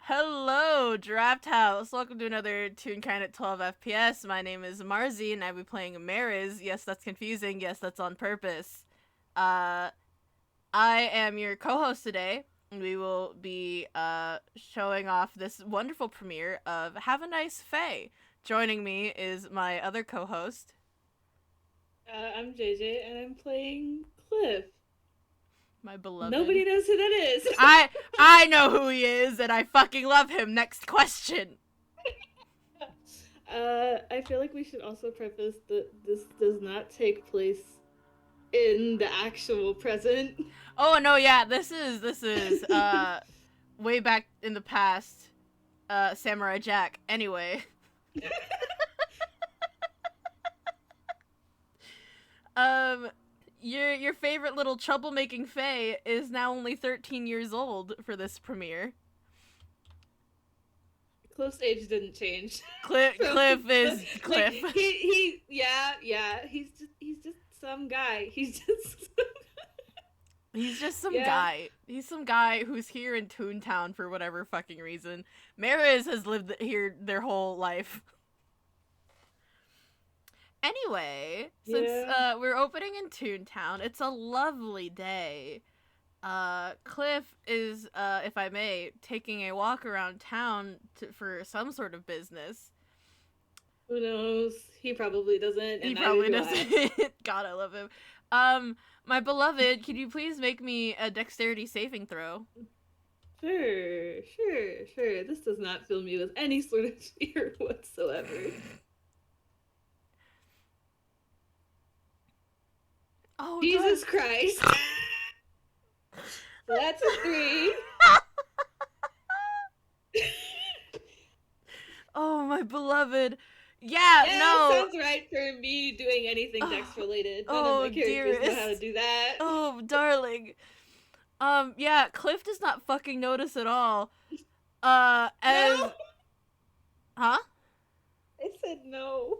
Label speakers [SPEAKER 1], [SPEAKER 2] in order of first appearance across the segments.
[SPEAKER 1] Hello, Draft House. Welcome to another Toonkind at 12 FPS. My name is Marzi, and I'll be playing Mariz. Yes, that's confusing. Yes, that's on purpose. Uh, I am your co-host today. We will be showing off this wonderful premiere of Have a Nice Fae. Joining me is my other co-host.
[SPEAKER 2] I'm JayJay, and I'm playing Cliff.
[SPEAKER 1] My beloved.
[SPEAKER 2] Nobody knows who that is.
[SPEAKER 1] I know who he is, and I fucking love him. Next question.
[SPEAKER 2] I feel like we should also preface that this does not take place in the actual present.
[SPEAKER 1] Oh no, yeah, this is way back in the past, Samurai Jack. Anyway. Your favorite little troublemaking fae is now only 13 years old for this premiere.
[SPEAKER 2] Cliff's age didn't change.
[SPEAKER 1] Cliff is Cliff.
[SPEAKER 2] Like, yeah. He's just some guy. He's
[SPEAKER 1] just some guy. He's some guy who's here in Toontown for whatever fucking reason. Mariz has lived here their whole life. Anyway, since we're opening in Toontown, it's a lovely day. Cliff is, if I may, taking a walk around town for some sort of business.
[SPEAKER 2] Who knows? He probably doesn't.
[SPEAKER 1] He probably doesn't. God, I love him. My beloved, could you please make me a dexterity saving throw?
[SPEAKER 2] Sure. This does not fill me with any sort of fear whatsoever.
[SPEAKER 1] Oh,
[SPEAKER 2] Jesus Christ. That's a 3.
[SPEAKER 1] Oh, my beloved. Yeah, no.
[SPEAKER 2] Sounds right for me doing anything dex related. None of my characters know how to do that.
[SPEAKER 1] Oh, darling. Yeah, Cliff does not fucking notice at all.
[SPEAKER 2] No.
[SPEAKER 1] Huh?
[SPEAKER 2] I said no.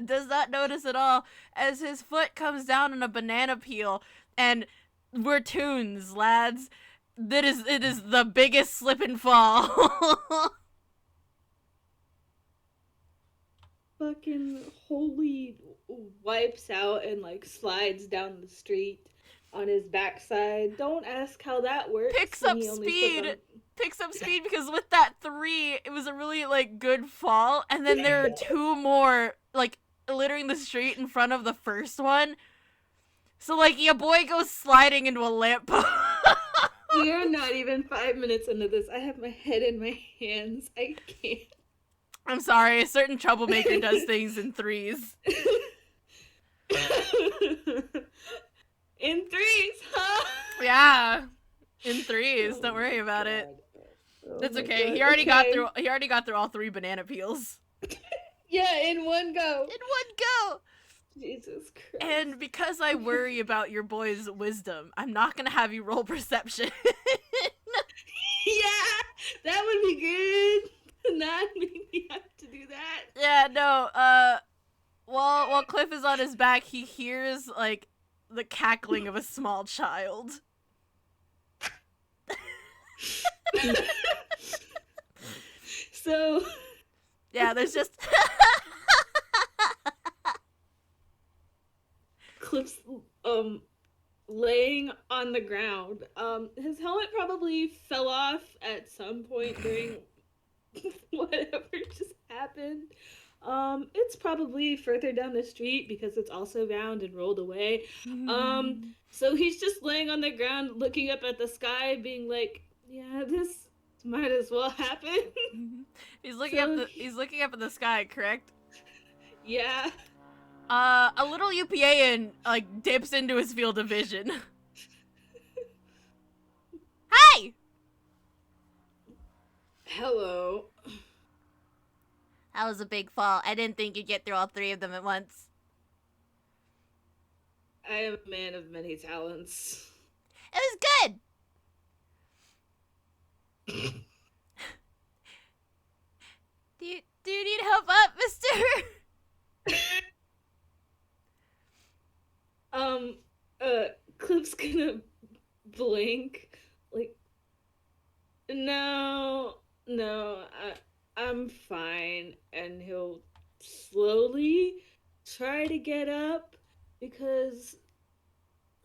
[SPEAKER 1] Does not notice at all as his foot comes down on a banana peel, and we're toons, lads. It is the biggest slip and fall.
[SPEAKER 2] Fucking holy wipes out and like slides down the street on his backside. Don't ask how that works.
[SPEAKER 1] Picks up speed because with that 3, it was a really like good fall, and then there are 2 more like littering the street in front of the first one. So like your boy goes sliding into a lamppost.
[SPEAKER 2] We are not even 5 minutes into this. I have my head in my hands. I can't.
[SPEAKER 1] I'm sorry, a certain troublemaker does things in 3s.
[SPEAKER 2] In 3s, huh?
[SPEAKER 1] Yeah. In 3s. Don't worry about it. That's okay. He already got through all 3 banana peels.
[SPEAKER 2] Yeah, in one go. Jesus Christ.
[SPEAKER 1] And because I worry about your boy's wisdom, I'm not gonna have you roll perception.
[SPEAKER 2] Yeah, that would be good. Not make me have to do that.
[SPEAKER 1] Yeah, no, while Cliff is on his back, he hears, like, the cackling of a small child.
[SPEAKER 2] So...
[SPEAKER 1] Yeah, there's just...
[SPEAKER 2] Cliff's, laying on the ground. His helmet probably fell off at some point during whatever just happened. It's probably further down the street because it's also round and rolled away. So he's just laying on the ground looking up at the sky being like, yeah, this might as well happen.
[SPEAKER 1] He's looking up at the sky, correct?
[SPEAKER 2] Yeah.
[SPEAKER 1] A little UPA like dips into his field of vision. Hey!
[SPEAKER 2] Hello.
[SPEAKER 1] That was a big fall. I didn't think you'd get through all 3 of them at once.
[SPEAKER 2] I am a man of many talents.
[SPEAKER 1] It was good! Do you need help up, mister?
[SPEAKER 2] Cliff's gonna blink. Like, no, No, I'm fine. And he'll slowly try to get up because,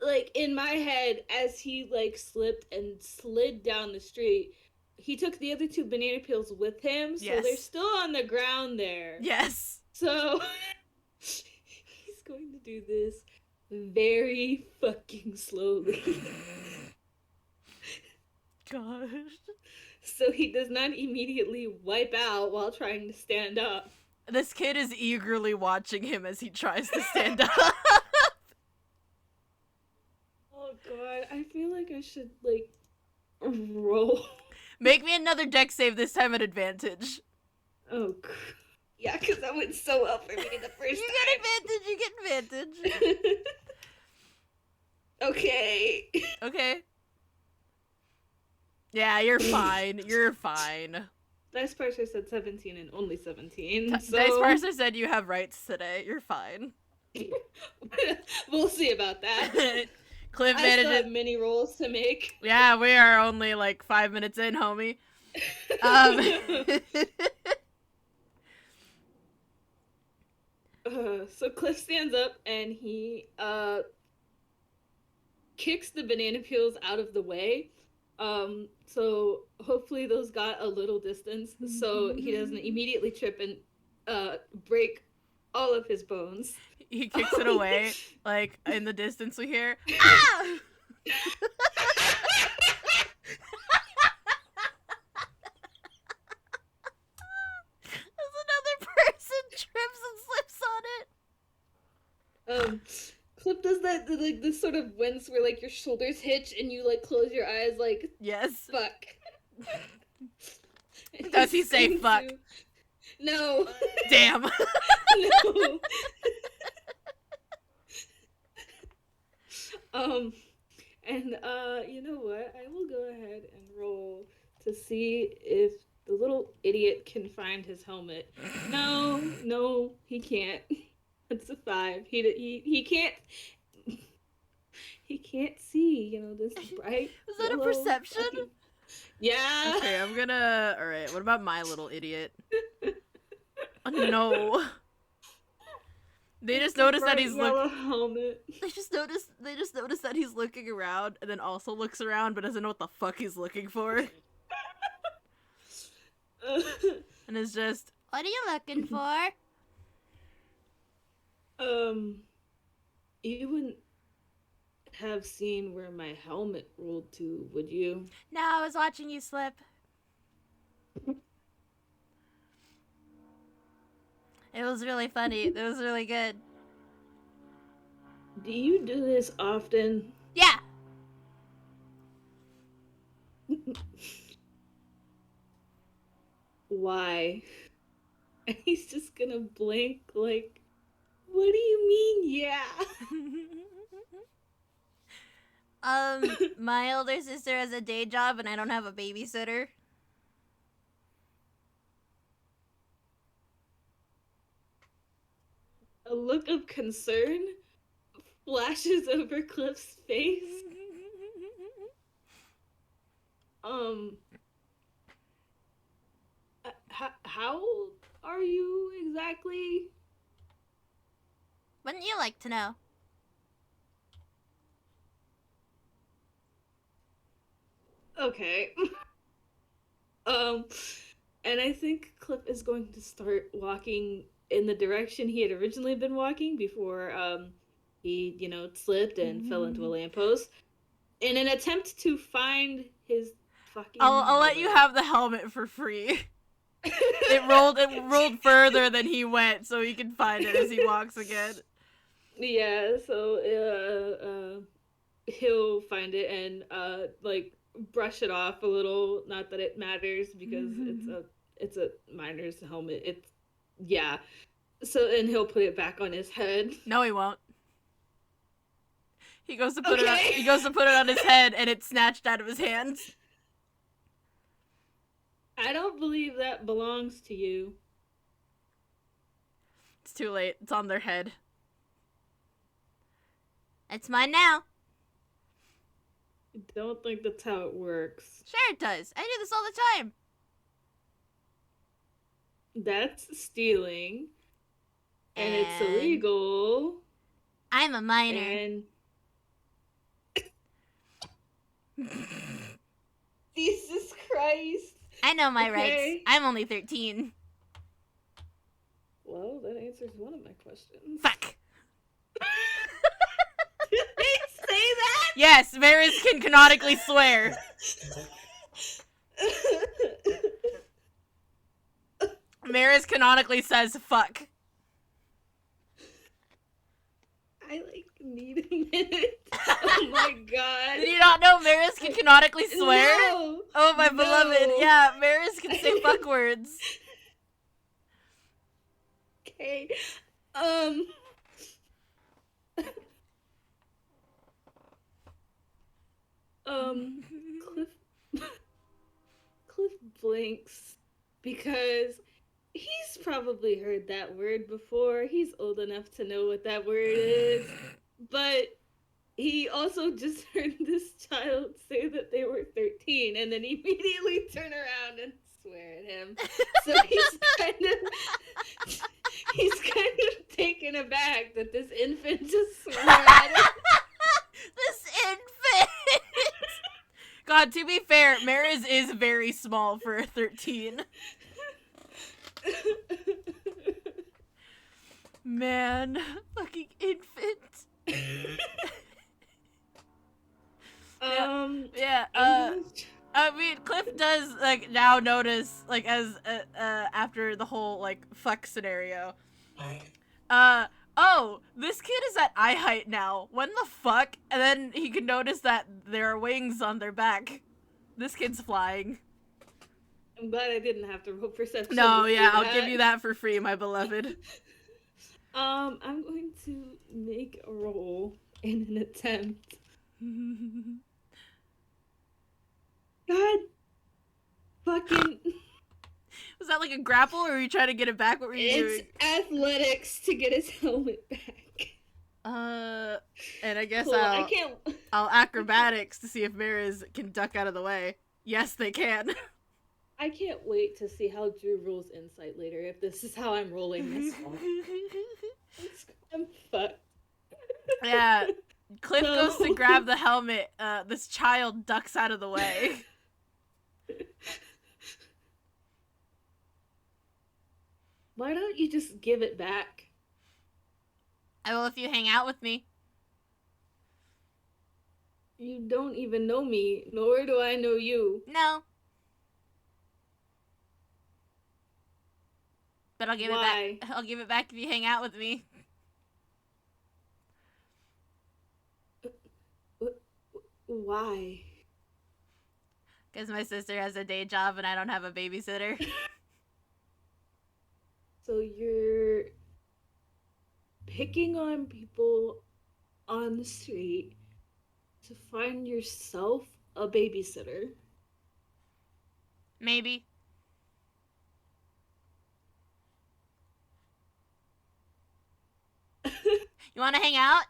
[SPEAKER 2] like, in my head, as he, like, slipped and slid down the street, he took the other two banana peels with him, so they're
[SPEAKER 1] Yes.
[SPEAKER 2] still on the ground there.
[SPEAKER 1] Yes.
[SPEAKER 2] So, he's going to do this very fucking slowly.
[SPEAKER 1] Gosh.
[SPEAKER 2] So he does not immediately wipe out while trying to stand up.
[SPEAKER 1] This kid is eagerly watching him as he tries to stand up.
[SPEAKER 2] Oh god, I feel like I should, like, roll.
[SPEAKER 1] Make me another deck save, this time at advantage.
[SPEAKER 2] Oh, yeah, because that went so well for me the first time.
[SPEAKER 1] You get advantage.
[SPEAKER 2] Okay.
[SPEAKER 1] Okay. Yeah, you're fine. You're fine.
[SPEAKER 2] Dice Parser said 17 and only 17. So...
[SPEAKER 1] Dice Parser said you have rights today. You're fine.
[SPEAKER 2] We'll see about that.
[SPEAKER 1] Cliff
[SPEAKER 2] I
[SPEAKER 1] manages.
[SPEAKER 2] still have many rolls to make.
[SPEAKER 1] Yeah, we are only like 5 minutes in, homie.
[SPEAKER 2] So Cliff stands up and he kicks the banana peels out of the way. So hopefully those got a little distance so he doesn't immediately trip and break all of his bones.
[SPEAKER 1] He kicks it away, like in the distance we hear, ah! As another person trips and slips on it.
[SPEAKER 2] Cliff does that, like, this sort of wince where, like, your shoulders hitch and you, like, close your eyes, like,
[SPEAKER 1] yes.
[SPEAKER 2] fuck.
[SPEAKER 1] Does he say fuck?
[SPEAKER 2] No.
[SPEAKER 1] Damn.
[SPEAKER 2] No. And you know what? I will go ahead and roll to see if the little idiot can find his helmet. No, he can't. It's a 5. He can't. He can't see. You know, this bright.
[SPEAKER 1] Is that a perception?
[SPEAKER 2] Fucking... Yeah.
[SPEAKER 1] Okay, I'm gonna. All right. What about my little idiot? Oh, no. They just notice that he's looking. They just notice that he's looking around, and then also looks around, but doesn't know what the fuck he's looking for. And is just, what are you looking for?
[SPEAKER 2] You wouldn't have seen where my helmet rolled to, would you?
[SPEAKER 1] No, I was watching you slip. It was really funny. It was really good.
[SPEAKER 2] Do you do this often?
[SPEAKER 1] Yeah.
[SPEAKER 2] Why? And he's just gonna blink like, what do you mean, yeah?
[SPEAKER 1] My older sister has a day job and I don't have a babysitter.
[SPEAKER 2] A look of concern flashes over Cliff's face. How old are you exactly?
[SPEAKER 1] Wouldn't you like to know?
[SPEAKER 2] Okay. And I think Cliff is going to start walking in the direction he had originally been walking before, he, you know, slipped and fell into a lamppost. In an attempt to find his fucking
[SPEAKER 1] I'll let you have the helmet for free. It rolled further than he went, so he can find it as he walks again.
[SPEAKER 2] Yeah, so he'll find it and like brush it off a little. Not that it matters because it's a miner's helmet. It's yeah. So and he'll put it back on his head.
[SPEAKER 1] No, he won't. He goes to put it on. He goes to put it on his head, and it's snatched out of his hands.
[SPEAKER 2] I don't believe that belongs to you.
[SPEAKER 1] It's too late. It's on their head. It's mine now.
[SPEAKER 2] I don't think that's how it works.
[SPEAKER 1] Sure it does. I do this all the time.
[SPEAKER 2] That's stealing. And it's
[SPEAKER 1] And
[SPEAKER 2] illegal.
[SPEAKER 1] I'm a minor.
[SPEAKER 2] And Jesus Christ.
[SPEAKER 1] I know my rights.
[SPEAKER 2] Okay.
[SPEAKER 1] I'm only 13.
[SPEAKER 2] Well, that answers one of my questions.
[SPEAKER 1] Fuck.
[SPEAKER 2] Did they say that?
[SPEAKER 1] Yes, Mariz can canonically swear. Mariz canonically says fuck.
[SPEAKER 2] I need a minute. Oh my god.
[SPEAKER 1] Did you not know Mariz can canonically swear?
[SPEAKER 2] No.
[SPEAKER 1] Oh my
[SPEAKER 2] No.
[SPEAKER 1] beloved. Yeah, Mariz can say fuck words.
[SPEAKER 2] Okay. Cliff blinks because he's probably heard that word before. He's old enough to know what that word is. But he also just heard this child say that they were 13 and then immediately turn around and swear at him. So he's kind of taken aback that this infant just swore at him.
[SPEAKER 1] This infant! God, to be fair, Mariz is very small for a 13. Man, fucking infant. Yeah, I mean, Cliff does, like, now notice, like, as, after the whole, like, fuck scenario. Oh, this kid is at eye height now. When the fuck? And then he can notice that there are wings on their back. This kid's flying.
[SPEAKER 2] I'm glad I didn't have to roll perception.
[SPEAKER 1] No, yeah, I'll give you that for free, my beloved.
[SPEAKER 2] I'm going to make a roll in an attempt. God fucking...
[SPEAKER 1] Was that like a grapple, or were you trying to get it back? What were you doing?
[SPEAKER 2] It's athletics to get his helmet back.
[SPEAKER 1] And I guess
[SPEAKER 2] Cool,
[SPEAKER 1] I'll acrobatics to see if Mariz can duck out of the way. Yes, they can.
[SPEAKER 2] I can't wait to see how Drew rolls insight later, if this is how I'm rolling this one. I'm fucked.
[SPEAKER 1] Yeah. Cliff goes to grab the helmet. This child ducks out of the way.
[SPEAKER 2] Why don't you just give it back?
[SPEAKER 1] I will if you hang out with me.
[SPEAKER 2] You don't even know me, nor do I know you.
[SPEAKER 1] No. But I'll give it back. I'll give it back if you hang out with me.
[SPEAKER 2] Why?
[SPEAKER 1] Because my sister has a day job and I don't have a babysitter.
[SPEAKER 2] So you're picking on people on the street to find yourself a babysitter?
[SPEAKER 1] Maybe. You want to hang out?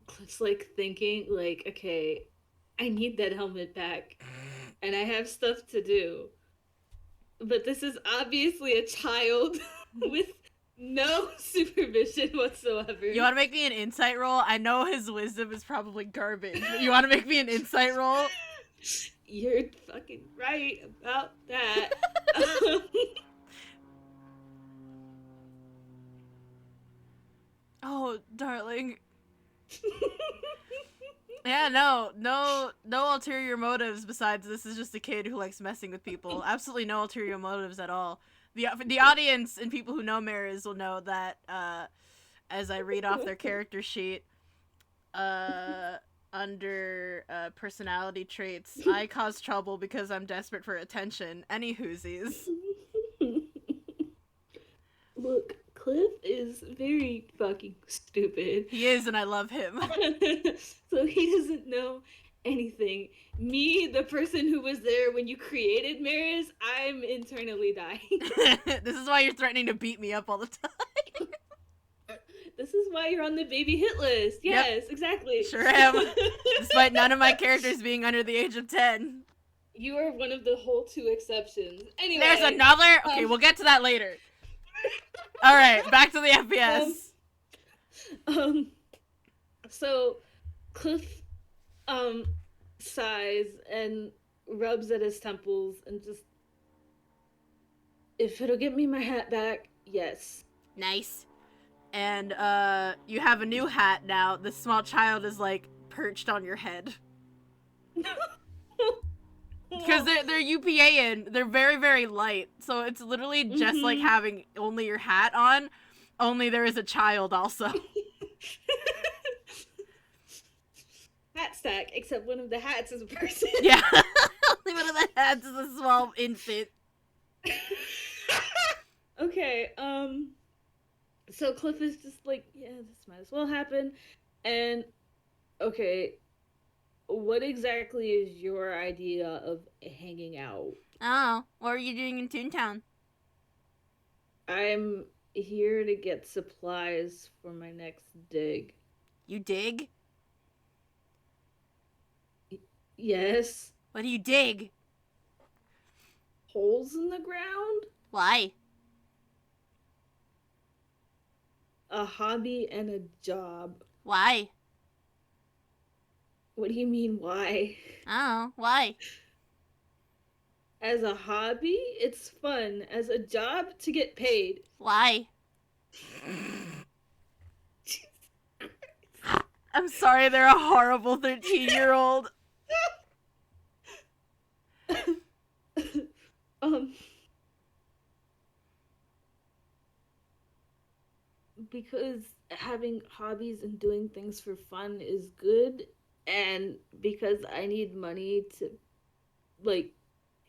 [SPEAKER 2] Cliff's like thinking, like, okay, I need that helmet back. And I have stuff to do. But this is obviously a child with no supervision whatsoever.
[SPEAKER 1] You want to make me an insight roll? I know his wisdom is probably garbage, but you want to make me an insight roll?
[SPEAKER 2] You're fucking right about that.
[SPEAKER 1] Oh, darling. Yeah, no ulterior motives besides this is just a kid who likes messing with people. Absolutely no ulterior motives at all. The audience and people who know Mariz will know that as I read off their character sheet, under personality traits, I cause trouble because I'm desperate for attention. Any whoosies.
[SPEAKER 2] Look, Cliff is very fucking stupid.
[SPEAKER 1] He is, and I love him.
[SPEAKER 2] So he doesn't know anything. Me, the person who was there when you created Mariz, I'm internally dying.
[SPEAKER 1] This is why you're threatening to beat me up all the time.
[SPEAKER 2] This is why you're on the baby hit list. Yes,
[SPEAKER 1] Yep.
[SPEAKER 2] exactly.
[SPEAKER 1] Sure am. Despite none of my characters being under the age of 10.
[SPEAKER 2] You are one of the whole 2 exceptions. Anyway.
[SPEAKER 1] There's another? Okay, we'll get to that later. Alright, back to the FPS.
[SPEAKER 2] So, Cliff, sighs and rubs at his temples and just, if it'll get me my hat back, yes.
[SPEAKER 1] Nice. And, you have a new hat now. This small child is, like, perched on your head. Because they're UPA-ing. They're very, very light. So it's literally just like having only your hat on, only there is a child also.
[SPEAKER 2] Hat stack, except one of the hats is a person.
[SPEAKER 1] Yeah. Only one of the hats is a small infant.
[SPEAKER 2] Okay, so Cliff is just like, yeah, this might as well happen. And, okay, what exactly is your idea of hanging out?
[SPEAKER 1] Oh, what are you doing in Toontown?
[SPEAKER 2] I'm here to get supplies for my next dig.
[SPEAKER 1] You dig?
[SPEAKER 2] Yes.
[SPEAKER 1] What do you dig?
[SPEAKER 2] Holes in the ground?
[SPEAKER 1] Why?
[SPEAKER 2] A hobby and a job.
[SPEAKER 1] Why?
[SPEAKER 2] What do you mean, why?
[SPEAKER 1] Oh, why?
[SPEAKER 2] As a hobby, it's fun. As a job, to get paid.
[SPEAKER 1] Why? I'm sorry, they're a horrible 13-year-old.
[SPEAKER 2] Because having hobbies and doing things for fun is good, and because I need money to, like,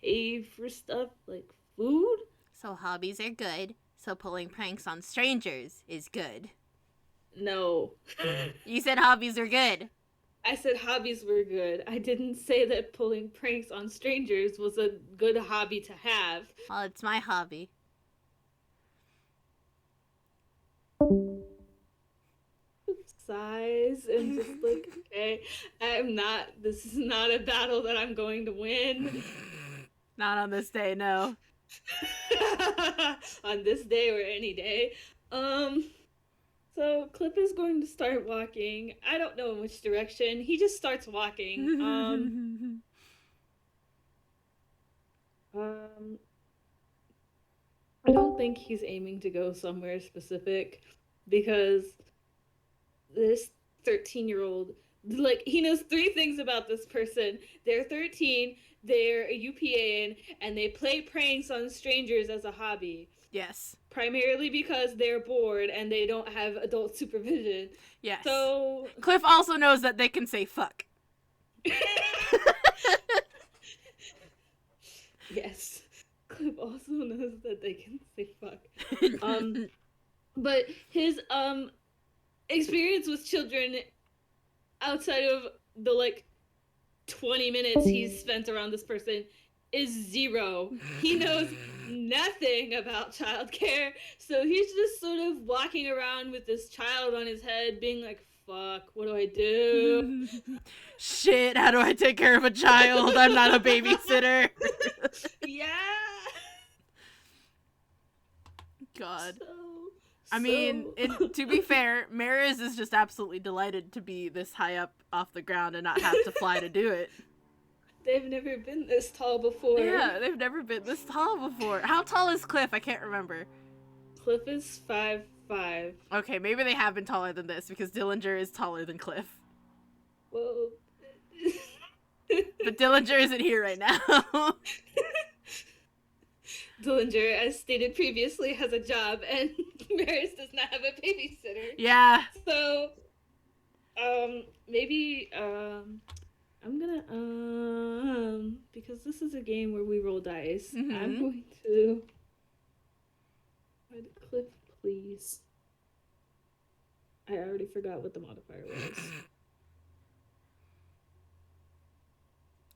[SPEAKER 2] pay for stuff like food.
[SPEAKER 1] So hobbies are good, so pulling pranks on strangers is good.
[SPEAKER 2] No.
[SPEAKER 1] You said hobbies are good.
[SPEAKER 2] I said hobbies were good. I didn't say that pulling pranks on strangers was a good hobby to have.
[SPEAKER 1] Well, it's my hobby.
[SPEAKER 2] Sighs and just like, okay, this is not a battle that I'm going to win.
[SPEAKER 1] Not on this day, no.
[SPEAKER 2] On this day or any day. So Cliff is going to start walking. I don't know in which direction. He just starts walking. I don't think he's aiming to go somewhere specific, because this 13-year-old, like, he knows 3 things about this person. They're 13, they're a UPAN, and they play pranks on strangers as a hobby.
[SPEAKER 1] Yes.
[SPEAKER 2] Primarily because they're bored and they don't have adult supervision.
[SPEAKER 1] Yes.
[SPEAKER 2] So
[SPEAKER 1] Cliff also knows that they can say fuck.
[SPEAKER 2] Yes. Cliff also knows that they can say fuck. But his experience with children outside of the, like, 20 minutes he's spent around this person is 0. He knows nothing about childcare, so he's just sort of walking around with this child on his head being like, fuck, what do I do?
[SPEAKER 1] Shit, how do I take care of a child? I'm not a babysitter.
[SPEAKER 2] Yeah.
[SPEAKER 1] God. I mean, to be fair, Mariz is just absolutely delighted to be this high up off the ground and not have to fly to do it.
[SPEAKER 2] They've never been this tall before.
[SPEAKER 1] Yeah, they've never been this tall before. How tall is Cliff? I can't remember.
[SPEAKER 2] Cliff is 5'5".
[SPEAKER 1] Okay, maybe they have been taller than this because Dillinger is taller than Cliff.
[SPEAKER 2] Well...
[SPEAKER 1] But Dillinger isn't here right now.
[SPEAKER 2] Dillinger, as stated previously, has a job, and Mariz does not have a babysitter.
[SPEAKER 1] Yeah.
[SPEAKER 2] So, maybe, I'm gonna, because this is a game where we roll dice, I'm going to... Cliff, please. I already forgot what the modifier was.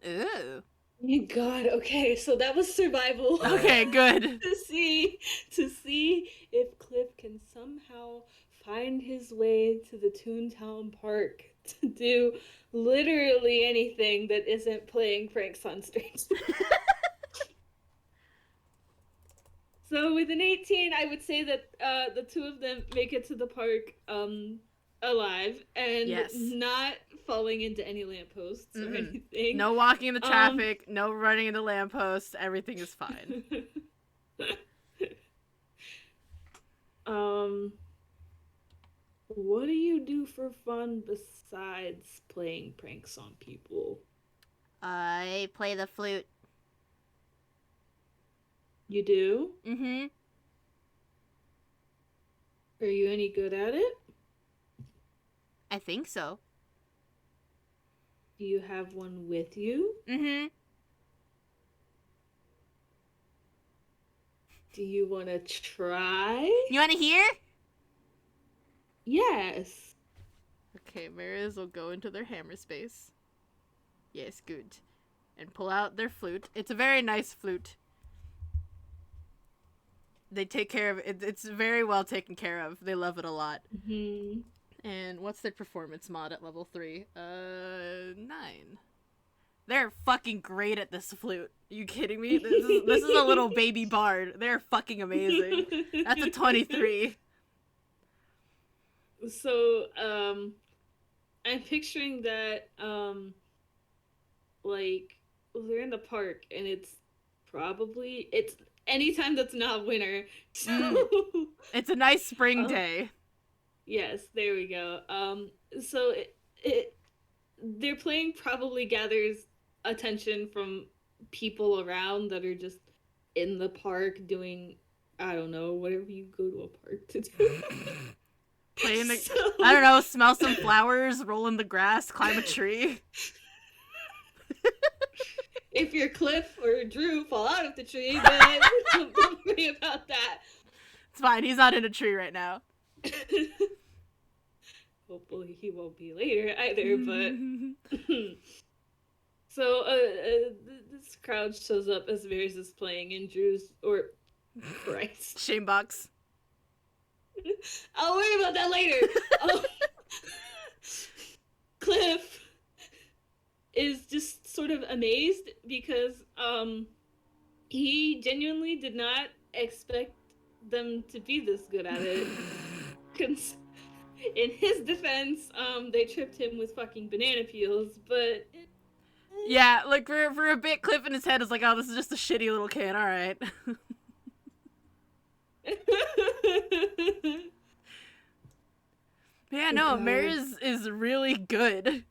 [SPEAKER 1] Ooh.
[SPEAKER 2] Thank God. Okay, so that was survival.
[SPEAKER 1] Okay, good.
[SPEAKER 2] to see if Cliff can somehow find his way to the Toontown Park to do literally anything that isn't playing pranks on strangers. So with an 18, I would say that the two of them make it to the park alive and not falling into any lampposts or anything.
[SPEAKER 1] No walking in the traffic, no running into lampposts, everything is fine.
[SPEAKER 2] What do you do for fun besides playing pranks on people?
[SPEAKER 1] I play the flute.
[SPEAKER 2] You do?
[SPEAKER 1] Mm-hmm.
[SPEAKER 2] Are you any good at it?
[SPEAKER 1] I think so.
[SPEAKER 2] Do you have one with you?
[SPEAKER 1] Mm-hmm.
[SPEAKER 2] Do you want to try?
[SPEAKER 1] You want to hear?
[SPEAKER 2] Yes.
[SPEAKER 1] Okay, Mariz will go into their hammer space. Yes, good. And pull out their flute. It's a very nice flute. They take care of it. It's very well taken care of. They love it a lot.
[SPEAKER 2] Mm-hmm.
[SPEAKER 1] And what's their performance mod at level 3? 9. They're fucking great at this flute. Are you kidding me? This is a little baby bard. They're fucking amazing. That's a 23.
[SPEAKER 2] So, I'm picturing that, like, they're in the park, and it's anytime that's not winter. So,
[SPEAKER 1] it's a nice spring day.
[SPEAKER 2] Yes, there we go. So their playing probably gathers attention from people around that are just in the park doing, I don't know, whatever you go to a park to do.
[SPEAKER 1] I don't know, smell some flowers, roll in the grass, climb a tree.
[SPEAKER 2] If your Cliff or Drew fall out of the tree, then don't worry about that.
[SPEAKER 1] It's fine, he's not in a tree right now.
[SPEAKER 2] Hopefully he won't be later either, but... So, this crowd shows up as Mariz is playing, and Drew's... Christ.
[SPEAKER 1] Shamebox.
[SPEAKER 2] I'll worry about that later. Cliff is just sort of amazed because he genuinely did not expect them to be this good at it. In his defense, they tripped him with fucking banana peels, but...
[SPEAKER 1] Yeah, like, for a bit, Cliff in his head is like, oh, this is just a shitty little kid, alright. Yeah, no, Mariz is really good.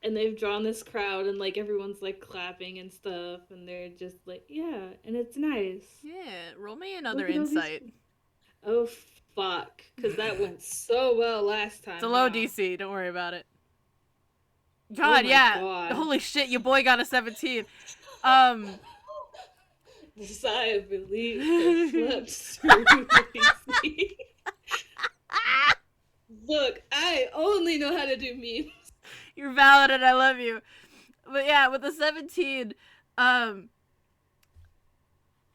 [SPEAKER 2] And they've drawn this crowd, and, like, everyone's, like, clapping and stuff, and they're just like, yeah, and it's nice.
[SPEAKER 1] Yeah, roll me another insight.
[SPEAKER 2] Oh, fuck, because that went so well last time.
[SPEAKER 1] It's a low DC, don't worry about it. God, God. Holy shit, your boy got a 17. The
[SPEAKER 2] sigh of relief that slept through the Look, I only know how to do memes.
[SPEAKER 1] You're valid and I love you. But yeah, with the 17,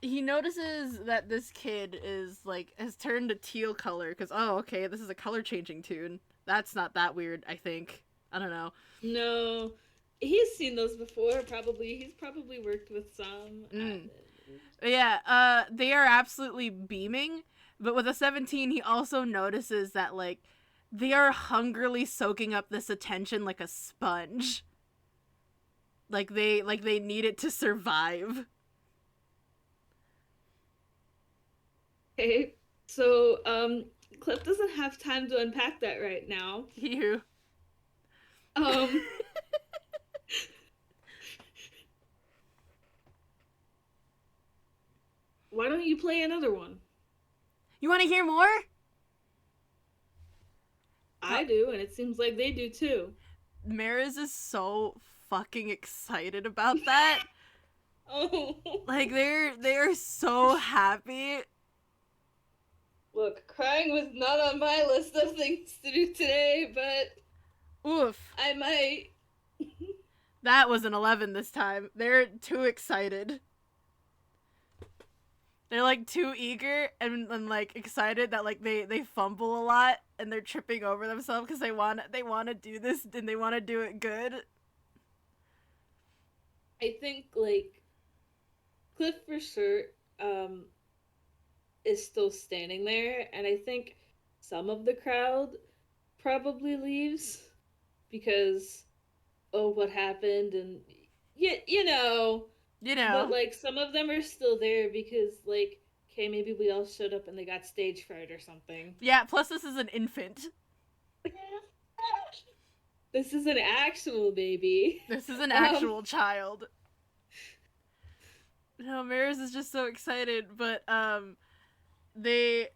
[SPEAKER 1] he notices that this kid is, like, has turned a teal color, because, oh, okay, this is a color changing toon. That's not that weird, I think. I don't know.
[SPEAKER 2] No, he's seen those before, probably. He's probably worked with some.
[SPEAKER 1] Yeah, they are absolutely beaming, but with a 17, he also notices that, like, they are hungrily soaking up this attention like a sponge. Like they need it to survive.
[SPEAKER 2] Okay, so, Cliff doesn't have time to unpack that right now.
[SPEAKER 1] You.
[SPEAKER 2] Why don't you play another one?
[SPEAKER 1] You want to hear more?
[SPEAKER 2] I do, and it seems like they do too.
[SPEAKER 1] Mariz is so fucking excited about that.
[SPEAKER 2] Oh.
[SPEAKER 1] Like, they are so happy.
[SPEAKER 2] Look, crying was not on my list of things to do today, but...
[SPEAKER 1] Oof.
[SPEAKER 2] I might.
[SPEAKER 1] That was an 11 this time. They're too excited. They're, like, too eager and like, excited that, like, they fumble a lot. and they're tripping over themselves because they want to do this and they want to do it good.
[SPEAKER 2] I think like Cliff for sure um is still standing there, and I think some of the crowd probably leaves because oh what happened and yeah you know,
[SPEAKER 1] You
[SPEAKER 2] but
[SPEAKER 1] know.
[SPEAKER 2] like some of them are still there because like okay maybe we all showed up and they got stage fright or something.
[SPEAKER 1] Yeah, plus this is an infant.
[SPEAKER 2] This is an actual baby.
[SPEAKER 1] This is an
[SPEAKER 2] Um,
[SPEAKER 1] actual child. No, Mariz is just so excited, but they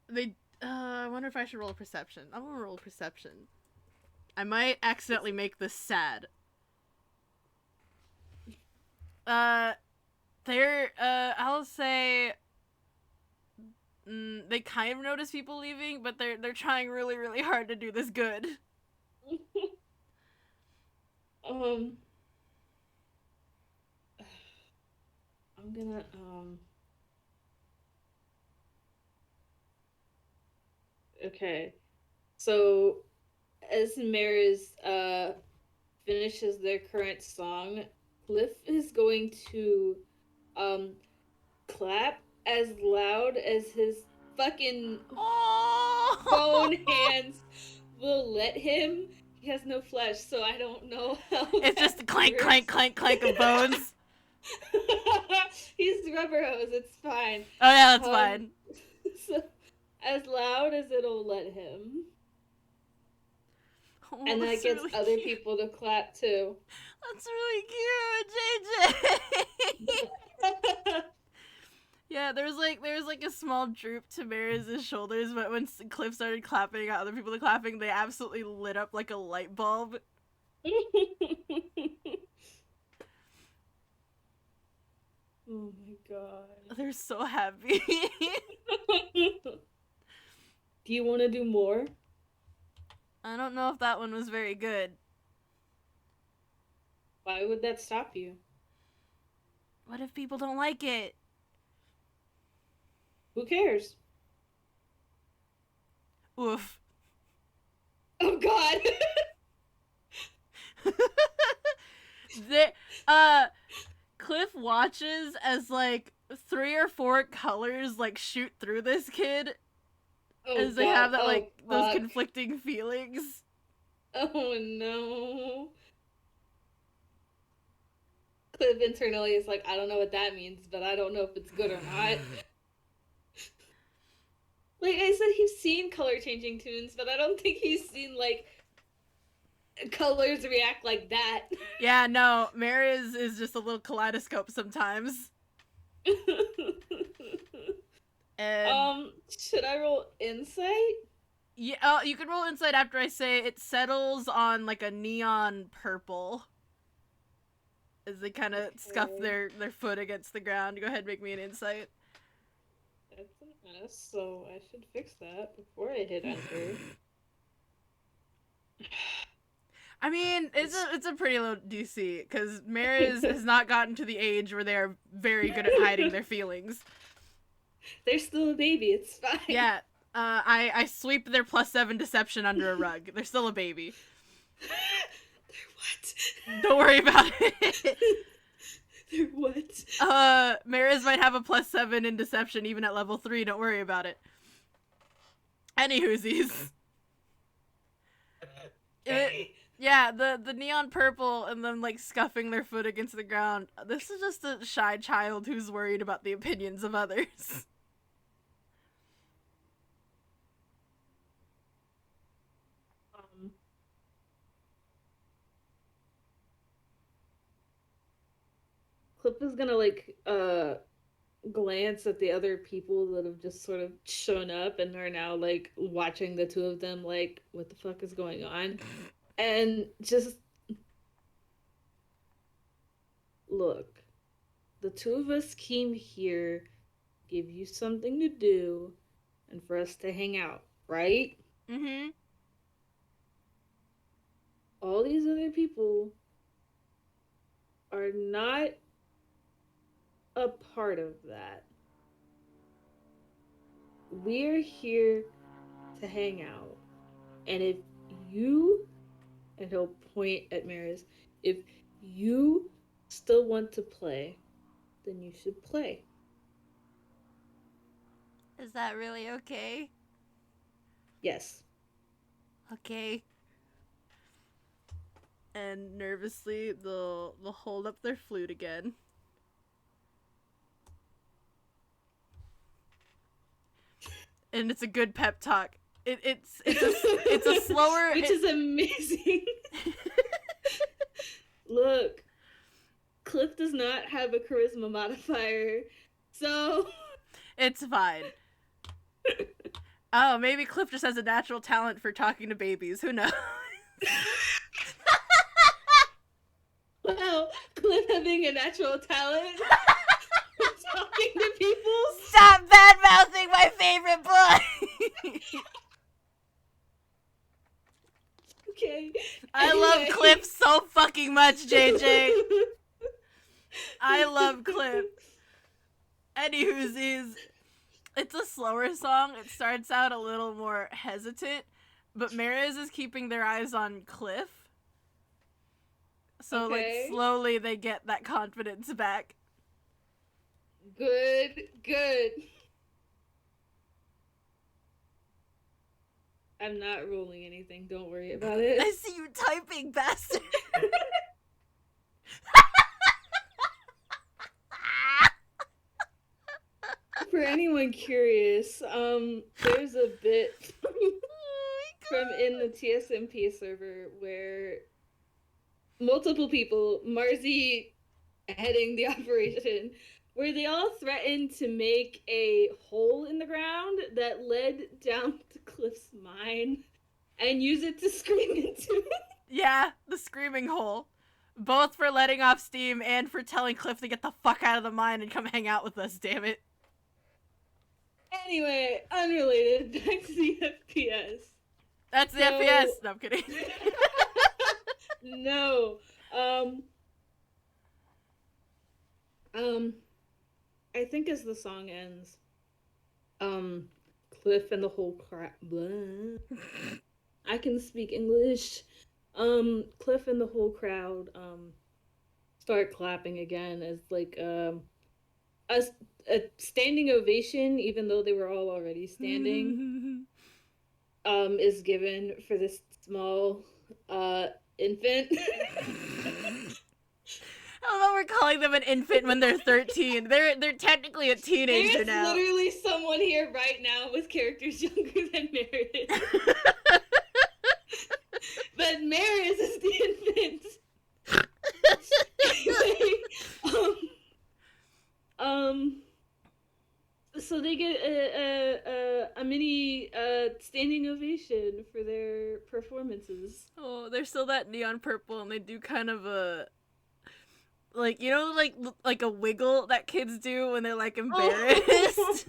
[SPEAKER 1] they I wonder if I should roll a perception. I'm gonna roll perception. I might accidentally make this sad. Uh, I'll say, they kind of notice people leaving, but they're trying really really hard to do this good.
[SPEAKER 2] um, I'm gonna okay. So as Mariz finishes their current song, Cliff is going to um clap as loud as his fucking bone
[SPEAKER 1] Oh,
[SPEAKER 2] hands will let him. He has no flesh, so I don't know how
[SPEAKER 1] it's
[SPEAKER 2] that
[SPEAKER 1] just a clank clank
[SPEAKER 2] works.
[SPEAKER 1] clank clank of bones.
[SPEAKER 2] He's rubber hose, it's fine.
[SPEAKER 1] Oh yeah, that's
[SPEAKER 2] Um
[SPEAKER 1] fine.
[SPEAKER 2] so as loud as it'll let him.
[SPEAKER 1] Oh,
[SPEAKER 2] And that
[SPEAKER 1] that's
[SPEAKER 2] gets
[SPEAKER 1] really
[SPEAKER 2] other
[SPEAKER 1] cute.
[SPEAKER 2] people to clap too.
[SPEAKER 1] That's really cute, JayJay. Yeah, there was like a small droop to Mariz's shoulders, but when Cliff started clapping, got other people to clapping, they absolutely lit up like a light bulb.
[SPEAKER 2] Oh my god.
[SPEAKER 1] They're so happy.
[SPEAKER 2] Do you want to do more?
[SPEAKER 1] I don't know if that one was very good.
[SPEAKER 2] Why would that stop you?
[SPEAKER 1] What if people don't like it?
[SPEAKER 2] Who cares?
[SPEAKER 1] Oof.
[SPEAKER 2] Oh god.
[SPEAKER 1] they, Cliff watches as like 3 or 4 colors like shoot through this kid
[SPEAKER 2] Oh
[SPEAKER 1] as they
[SPEAKER 2] god.
[SPEAKER 1] have that
[SPEAKER 2] Oh
[SPEAKER 1] like those
[SPEAKER 2] fuck.
[SPEAKER 1] conflicting feelings.
[SPEAKER 2] Oh no. Cliff internally is like, I don't know what that means, but I don't know if it's good or not. Like I said, he's seen color changing tunes, but I don't think he's seen like colors react like that.
[SPEAKER 1] Yeah, no, Mariz is just a little kaleidoscope sometimes. And
[SPEAKER 2] Should I roll insight?
[SPEAKER 1] yeah, you can roll insight after I say it settles on like a neon purple as they kind of scuff
[SPEAKER 2] Okay.
[SPEAKER 1] their foot against the ground. Go ahead, and make me an insight.
[SPEAKER 2] That's a mess, so I should fix that before I hit enter.
[SPEAKER 1] I mean, it's a pretty low DC because Mariz has not gotten to the age where they are very good at hiding their feelings.
[SPEAKER 2] They're still a baby, it's fine.
[SPEAKER 1] Yeah, I sweep their +7 deception under a rug. They're still a baby.
[SPEAKER 2] They're what?
[SPEAKER 1] Don't worry about it.
[SPEAKER 2] They're what?
[SPEAKER 1] Mariz might have a +7 in deception even at level 3. Don't worry about it. Any whoosies. Yeah, the neon purple and them like scuffing their foot against the ground. This is just a shy child who's worried about the opinions of others.
[SPEAKER 2] Um, Clip is gonna like glance at the other people that have just sort of shown up and are now like watching the two of them like what the fuck is going on and just look, the two of us came here, give you something to do, and for us to hang out, right?
[SPEAKER 1] Mm-hmm.
[SPEAKER 2] All these other people are not a part of that. We're here to hang out. And if you, and he'll point at Mariz, if you still want to play, then you should play.
[SPEAKER 1] Is that really okay?
[SPEAKER 2] Yes.
[SPEAKER 1] Okay. And nervously, they'll hold up their flute again. And it's a good pep talk. It's a slower,
[SPEAKER 2] which is amazing. Look, Cliff does not have a charisma modifier, so
[SPEAKER 1] it's fine. Oh, maybe Cliff just has a natural talent for talking to babies. Who knows?
[SPEAKER 2] Wow, Cliff having a natural talent for talking to people.
[SPEAKER 1] Stop bad-mouthing my favorite boy!
[SPEAKER 2] Okay.
[SPEAKER 1] I love Cliff so fucking much, JayJay. I love Cliff. Anywhoosies, it's a slower song. It starts out a little more hesitant, but Mariz is keeping their eyes on Cliff. So,
[SPEAKER 2] okay.
[SPEAKER 1] like, slowly they get that confidence back.
[SPEAKER 2] Good. I'm not rolling anything. Don't worry about it.
[SPEAKER 1] I see you typing, bastard.
[SPEAKER 2] For anyone curious, there's a bit from in the TSMP server where multiple people, Marzi heading the operation, where they all threatened to make a hole in the ground that led down to Cliff's mine and use it to scream into.
[SPEAKER 1] Yeah, the screaming hole. Both for letting off steam and for telling Cliff to get the fuck out of the mine and come hang out with us, damn it.
[SPEAKER 2] Anyway, unrelated, back to the FPS.
[SPEAKER 1] That's the FPS. No, I'm kidding.
[SPEAKER 2] No. I think as the song ends, Cliff and the whole crowd. I can speak English. Cliff and the whole crowd start clapping again as like a standing ovation, even though they were all already standing, is given for this small infant.
[SPEAKER 1] I don't know, we're calling them an infant when they're 13. They're technically a teenager now.
[SPEAKER 2] There's literally someone here right now with characters younger than Mariz. But Mariz is the infant. Anyway, so they get a mini standing ovation for their performances.
[SPEAKER 1] Oh, they're still that neon purple, and they do kind of a, like, you know, like a wiggle that kids do when they're like embarrassed.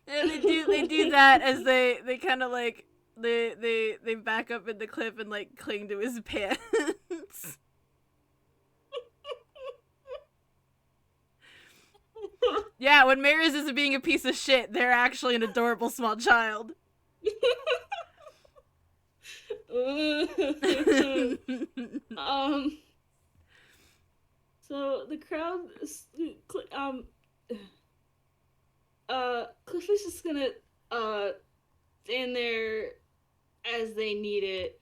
[SPEAKER 1] And they do that as they kind of like they back up in the Cliff and like cling to his pants. Yeah, when Mariz isn't being a piece of shit, they're actually an adorable small child.
[SPEAKER 2] So the crowd, Cliff is just gonna stand there as they need it,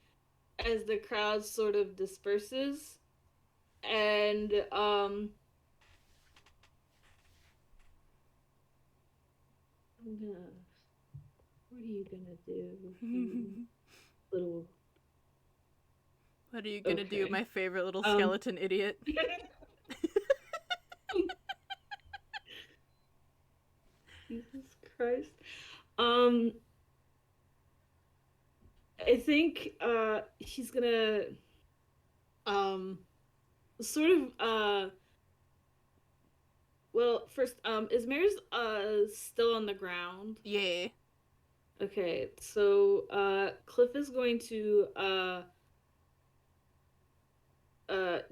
[SPEAKER 2] as the crowd sort of disperses, and what are you gonna do, you little?
[SPEAKER 1] What are you gonna do, my favorite little skeleton idiot?
[SPEAKER 2] Jesus Christ. I think he's gonna sort of well, first, is Mariz still on the ground?
[SPEAKER 1] Yeah.
[SPEAKER 2] Okay, so Cliff is going to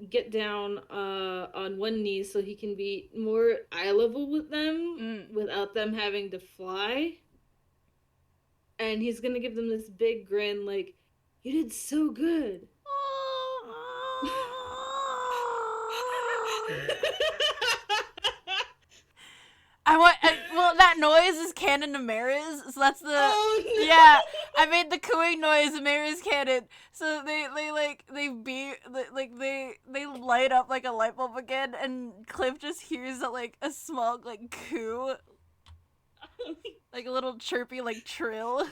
[SPEAKER 2] get down on one knee so he can be more eye level with them without them having to fly. and he's gonna give them this big grin, like, "You did so good."
[SPEAKER 1] Well, that noise is canon to Mariz, so that's the...
[SPEAKER 2] Oh, no.
[SPEAKER 1] Yeah, I made the cooing noise and Mariz canon. So they light up like a light bulb again, and Cliff just hears a small, like, coo. Like a little chirpy, like, trill.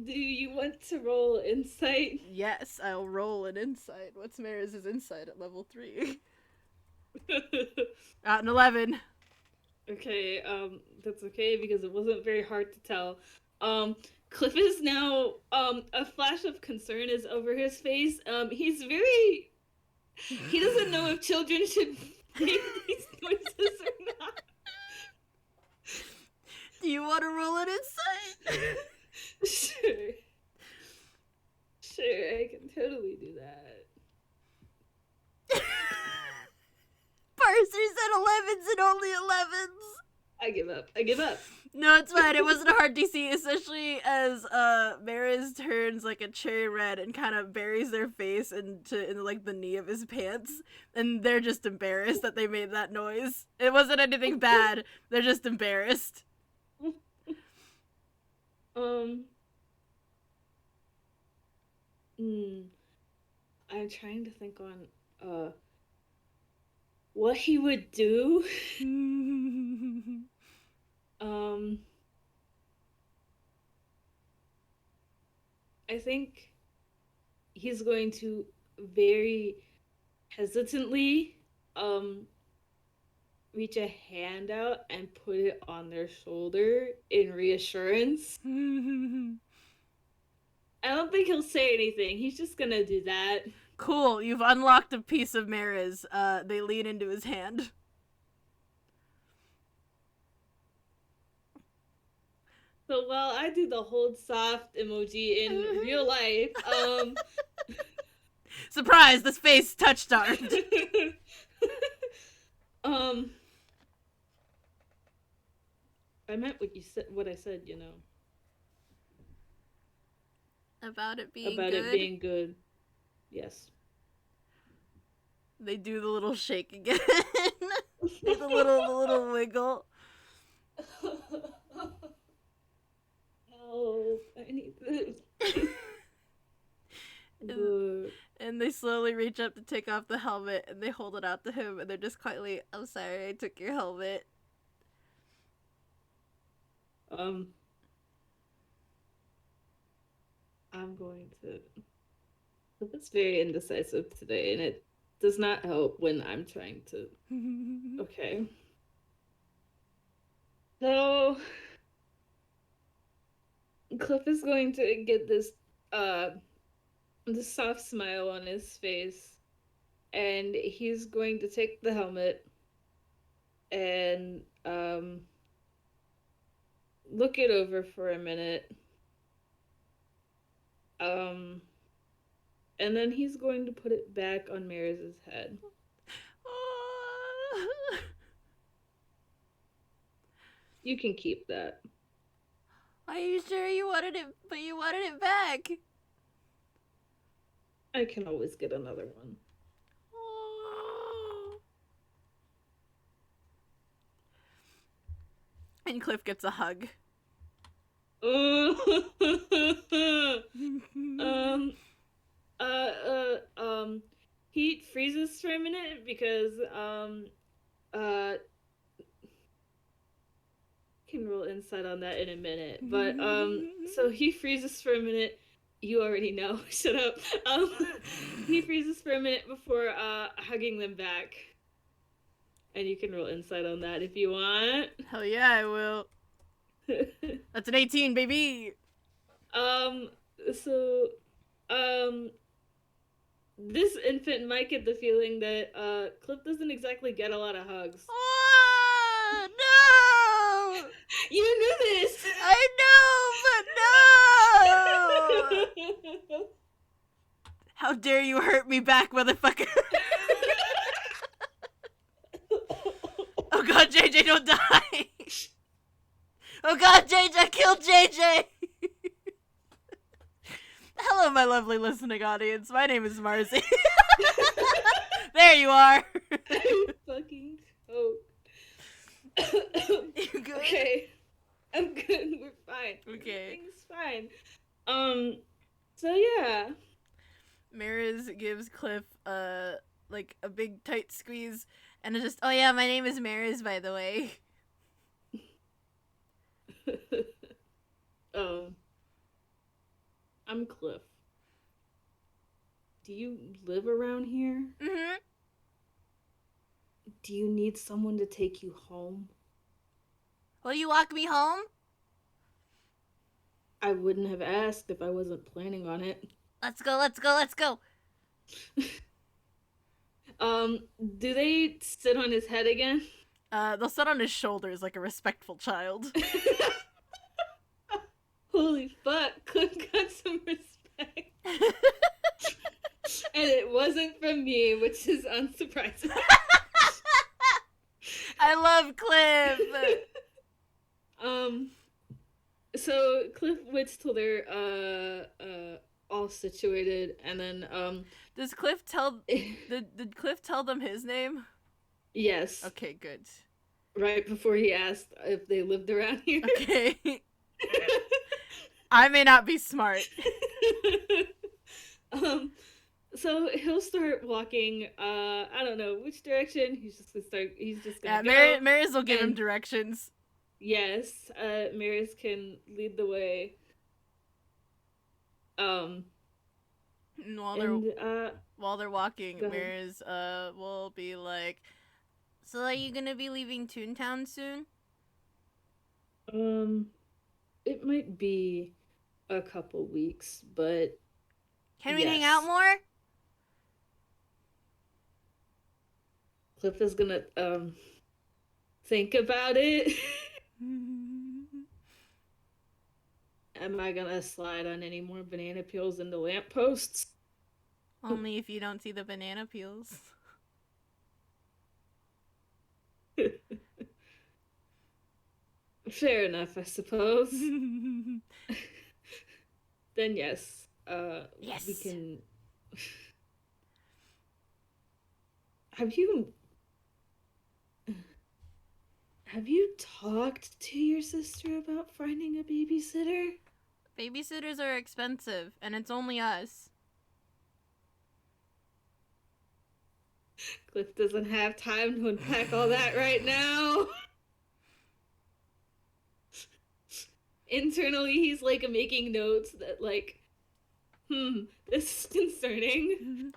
[SPEAKER 2] Do you want to roll insight?
[SPEAKER 1] Yes, I'll roll an insight. What's Mariz's insight at level 3? An 11.
[SPEAKER 2] Okay, that's okay because it wasn't very hard to tell. Cliff is now, a flash of concern is over his face. He doesn't know if children should make these noises or not.
[SPEAKER 1] Do you want to roll an insight?
[SPEAKER 2] Sure. Sure, I can totally do that.
[SPEAKER 1] Parsers said 11s and only 11s.
[SPEAKER 2] I give up.
[SPEAKER 1] No, it's fine. It wasn't a hard DC, especially as Mariz turns like a cherry red and kind of buries their face into like the knee of his pants, and they're just embarrassed that they made that noise. It wasn't anything bad. They're just embarrassed.
[SPEAKER 2] I'm trying to think on what he would do. I think he's going to very hesitantly reach a hand out and put it on their shoulder in reassurance. I don't think he'll say anything. He's just gonna do that.
[SPEAKER 1] Cool, you've unlocked a piece of Mariz. They lean into his hand.
[SPEAKER 2] So while I do the hold soft emoji in real life,
[SPEAKER 1] surprise, this face touched ours.
[SPEAKER 2] I meant what I said, you know.
[SPEAKER 1] About it being
[SPEAKER 2] good. About it being good. Yes.
[SPEAKER 1] They do the little shake again. the little wiggle.
[SPEAKER 2] Oh, I need this.
[SPEAKER 1] And they slowly reach up to take off the helmet, and they hold it out to him, and they're just quietly, "I'm sorry, I took your helmet."
[SPEAKER 2] I'm going to... It's very indecisive today, and it does not help when I'm trying to... Okay. So... Cliff is going to get this soft smile on his face, and he's going to take the helmet and look it over for a minute. And then he's going to put it back on Mariz's head. You can keep that.
[SPEAKER 1] Are you sure you wanted it, but you wanted it back?
[SPEAKER 2] I can always get another one.
[SPEAKER 1] And Cliff gets a hug.
[SPEAKER 2] He freezes for a minute because can roll insight on that in a minute, but so he freezes for a minute. You already know. Shut up. He freezes for a minute before hugging them back, and you can roll insight on that if you want.
[SPEAKER 1] Hell yeah, I will. That's an 18, baby.
[SPEAKER 2] So this infant might get the feeling that Cliff doesn't exactly get a lot of hugs.
[SPEAKER 1] Oh, no!
[SPEAKER 2] You knew this!
[SPEAKER 1] I know, but no! How dare you hurt me back, motherfucker! Oh god, JayJay, don't die! Oh god, JayJay, kill JayJay! Hello, my lovely listening audience. My name is Marzi. There you are.
[SPEAKER 2] I fucking choke.
[SPEAKER 1] You good?
[SPEAKER 2] Okay. I'm good. We're fine.
[SPEAKER 1] Okay.
[SPEAKER 2] Everything's fine. So yeah.
[SPEAKER 1] Mariz gives Cliff like a big tight squeeze, and it's just, oh yeah, my name is Mariz, by the way.
[SPEAKER 2] I'm Cliff. Do you live around here?
[SPEAKER 1] Mm-hmm.
[SPEAKER 2] Do you need someone to take you home?
[SPEAKER 1] Will you walk me home?
[SPEAKER 2] I wouldn't have asked if I wasn't planning on it.
[SPEAKER 1] Let's go, let's go, let's go.
[SPEAKER 2] Do they sit on his head again?
[SPEAKER 1] They'll sit on his shoulders like a respectful child.
[SPEAKER 2] Holy fuck, Cliff got some respect. And it wasn't from me, which is unsurprising.
[SPEAKER 1] I love Cliff.
[SPEAKER 2] So Cliff waits till they're all situated, and then
[SPEAKER 1] Does Cliff tell did Cliff tell them his name?
[SPEAKER 2] yes.
[SPEAKER 1] Okay, good.
[SPEAKER 2] Right before he asked if they lived around here.
[SPEAKER 1] Okay. I may not be smart.
[SPEAKER 2] So he'll start walking. I don't know which direction. He's just gonna go.
[SPEAKER 1] Mariz will give him directions.
[SPEAKER 2] Yes, Mariz can lead the way.
[SPEAKER 1] And while they're walking, Mariz will be like, "So are you gonna be leaving Toontown soon?"
[SPEAKER 2] It might be a couple weeks, but
[SPEAKER 1] can we hang out more?
[SPEAKER 2] Cliff is gonna think about it. Am I gonna slide on any more banana peels into lampposts?
[SPEAKER 1] Only if you don't see the banana peels.
[SPEAKER 2] Fair enough, I suppose. Then yes.
[SPEAKER 1] Yes.
[SPEAKER 2] We can. Have you talked to your sister about finding a babysitter?
[SPEAKER 1] Babysitters are expensive, and it's only us.
[SPEAKER 2] Cliff doesn't have time to unpack all that right now. Internally, he's like making notes that like, this is concerning.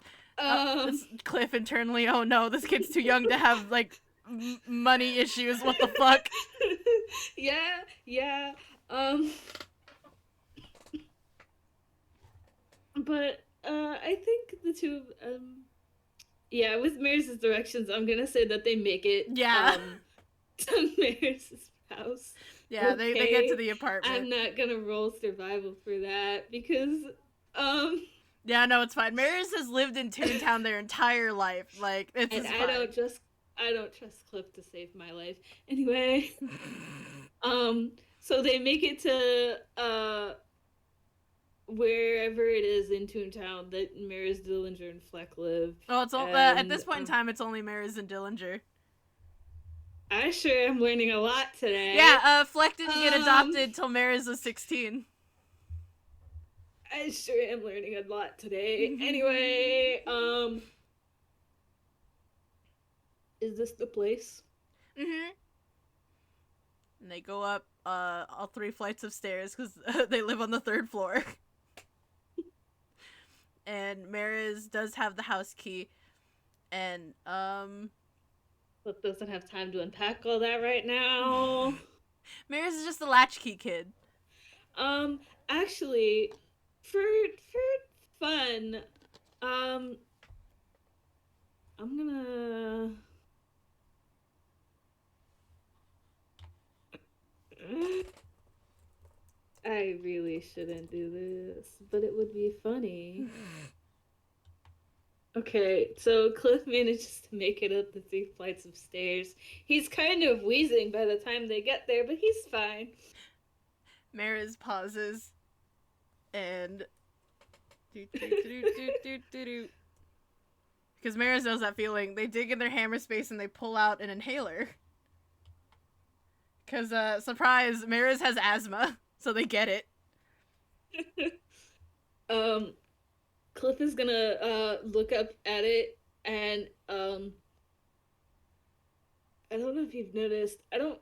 [SPEAKER 1] Cliff internally, oh no, this kid's too young to have like money issues. What the fuck?
[SPEAKER 2] Yeah. But I think the two yeah, with Maris's directions, I'm gonna say that they make it to Maris's house.
[SPEAKER 1] Yeah,
[SPEAKER 2] okay.
[SPEAKER 1] they get to the apartment.
[SPEAKER 2] I'm not gonna roll survival for that because
[SPEAKER 1] yeah, no, it's fine. Mariz has lived in Toontown their entire life. Like, it's fine.
[SPEAKER 2] I don't trust Cliff to save my life. Anyway. So they make it to wherever it is in Toontown that Mariz, Dillinger, and Fleck live.
[SPEAKER 1] Oh, it's all at this point in time it's only Mariz and Dillinger.
[SPEAKER 2] I sure am learning a lot today.
[SPEAKER 1] Yeah, Fleck didn't get adopted till Mariz was 16.
[SPEAKER 2] I sure am learning a lot today. Anyway, is this the place?
[SPEAKER 1] Mm-hmm. And they go up all 3 flights of stairs because they live on the 3rd floor. And Mariz does have the house key. And,
[SPEAKER 2] But doesn't have time to unpack all that right now.
[SPEAKER 1] Mariz is just a latchkey kid.
[SPEAKER 2] Actually, for fun, I'm gonna... I really shouldn't do this, but it would be funny. Okay, so Cliff manages to make it up the 3 flights of stairs. He's kind of wheezing by the time they get there, but he's fine.
[SPEAKER 1] Mariz pauses and Because Mariz knows that feeling. They dig in their hammer space and they pull out an inhaler. Because, surprise, Mariz has asthma, so they get it.
[SPEAKER 2] Cliff is gonna look up at it, and I don't know if you've noticed, I don't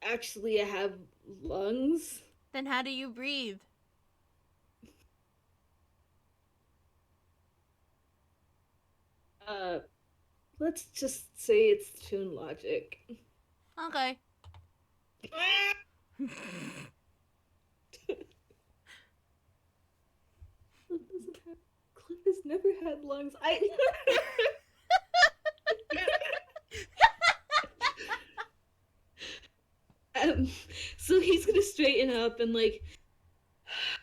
[SPEAKER 2] actually have lungs.
[SPEAKER 1] Then how do you breathe?
[SPEAKER 2] Let's just say it's tune logic.
[SPEAKER 1] Okay.
[SPEAKER 2] Cliff has never had lungs. So he's gonna straighten up and like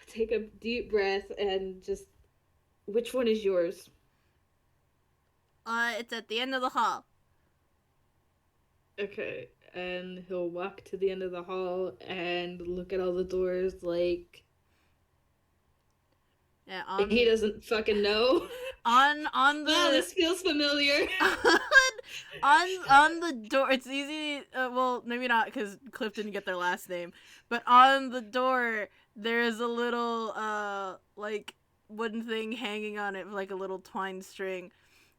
[SPEAKER 2] take a deep breath and just. Which one is yours?
[SPEAKER 1] It's at the end of the hall.
[SPEAKER 2] Okay, and he'll walk to the end of the hall and look at all the doors like.
[SPEAKER 1] Yeah,
[SPEAKER 2] he doesn't fucking know.
[SPEAKER 1] On the.
[SPEAKER 2] Wow, this feels familiar.
[SPEAKER 1] on the door, it's easy. Well, maybe not because Cliff didn't get their last name, but on the door there is a little like wooden thing hanging on it, like a little twine string,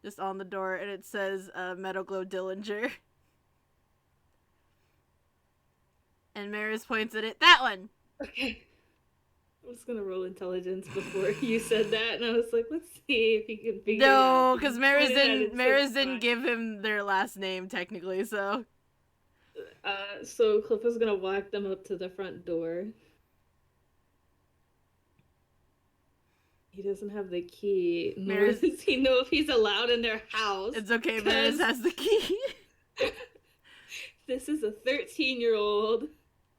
[SPEAKER 1] just on the door, and it says Metal Glow Dillinger. And Mariz points at it. That one.
[SPEAKER 2] Okay. I was gonna roll intelligence before you said that, and I was like, let's see if he can figure it out.
[SPEAKER 1] No, because Mariz didn't give him their last name technically, so.
[SPEAKER 2] So Cliff is gonna walk them up to the front door. He doesn't have the key. Nor does he know if he's allowed in their house.
[SPEAKER 1] It's okay, Mariz has the key.
[SPEAKER 2] This is a 13-year-old.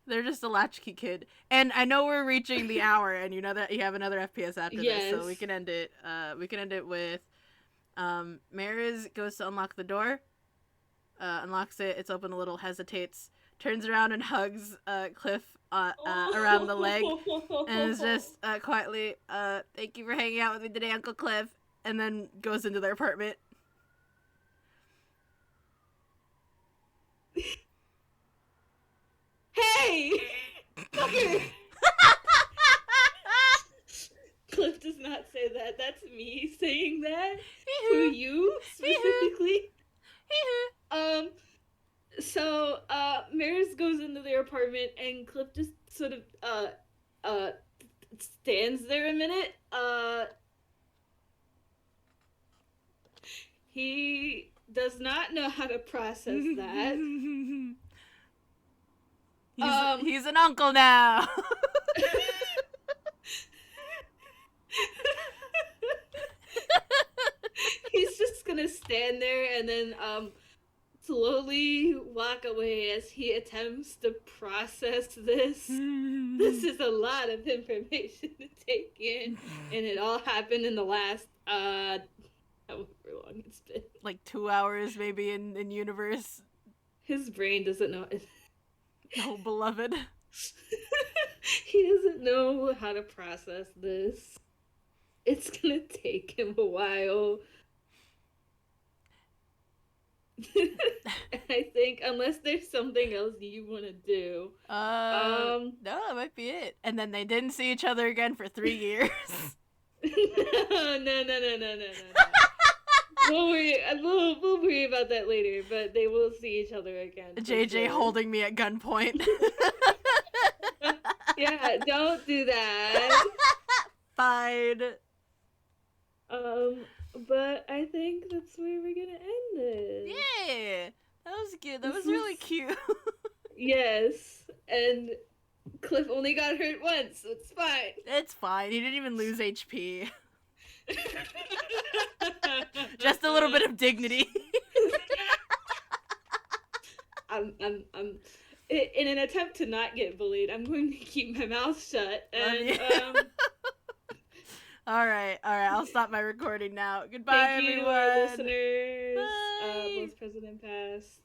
[SPEAKER 1] They're just a latchkey kid. And I know we're reaching the hour, and you know that you have another FPS after this, so we can end it. We can end it with Mariz goes to unlock the door, unlocks it, it's open a little, hesitates, turns around and hugs Cliff around the leg, and is just quietly, thank you for hanging out with me today, Uncle Cliff, and then goes into their apartment.
[SPEAKER 2] Hey! Fucker! Cliff does not say that. That's me saying that to you specifically. So Mariz goes into their apartment and Cliff just sort of stands there a minute. He does not know how to process that.
[SPEAKER 1] He's an uncle now.
[SPEAKER 2] He's just gonna stand there and then slowly walk away as he attempts to process this. This is a lot of information to take in, and it all happened in the last however long it's been.
[SPEAKER 1] Like 2 hours maybe in universe.
[SPEAKER 2] His brain doesn't know.
[SPEAKER 1] Oh, beloved.
[SPEAKER 2] He doesn't know how to process this. It's gonna take him a while. I think, unless there's something else you want to do.
[SPEAKER 1] No, that might be it. And then they didn't see each other again for 3 years.
[SPEAKER 2] No. We'll worry about that later, but they will see each other again.
[SPEAKER 1] JayJay holding me at gunpoint.
[SPEAKER 2] Yeah, don't do that.
[SPEAKER 1] Fine.
[SPEAKER 2] But I think that's where we're gonna end it.
[SPEAKER 1] Yeah, that was good. That was really cute.
[SPEAKER 2] Yes, and Cliff only got hurt once, so it's fine.
[SPEAKER 1] It's fine. He didn't even lose HP. Just a little bit of dignity.
[SPEAKER 2] In an attempt to not get bullied, I'm going to keep my mouth shut. And
[SPEAKER 1] all right. I'll stop my recording now. Goodbye,
[SPEAKER 2] thank you,
[SPEAKER 1] everyone.
[SPEAKER 2] our listeners.
[SPEAKER 1] Bye.
[SPEAKER 2] Both present and past.